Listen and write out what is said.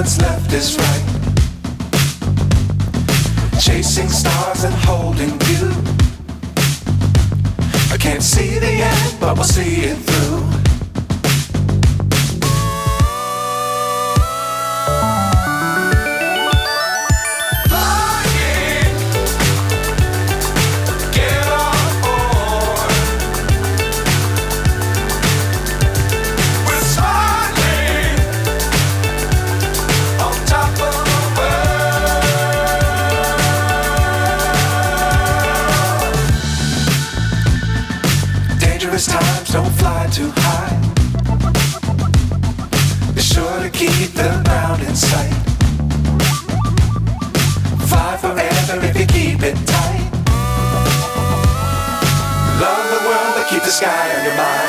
what's left is right. Chasing stars and holding you. I can't see the end, but we'll see it through. Times don't fly too high. Be sure to keep the ground in sight. Fly forever if you keep it tight. Love the world, but keep the sky on your mind.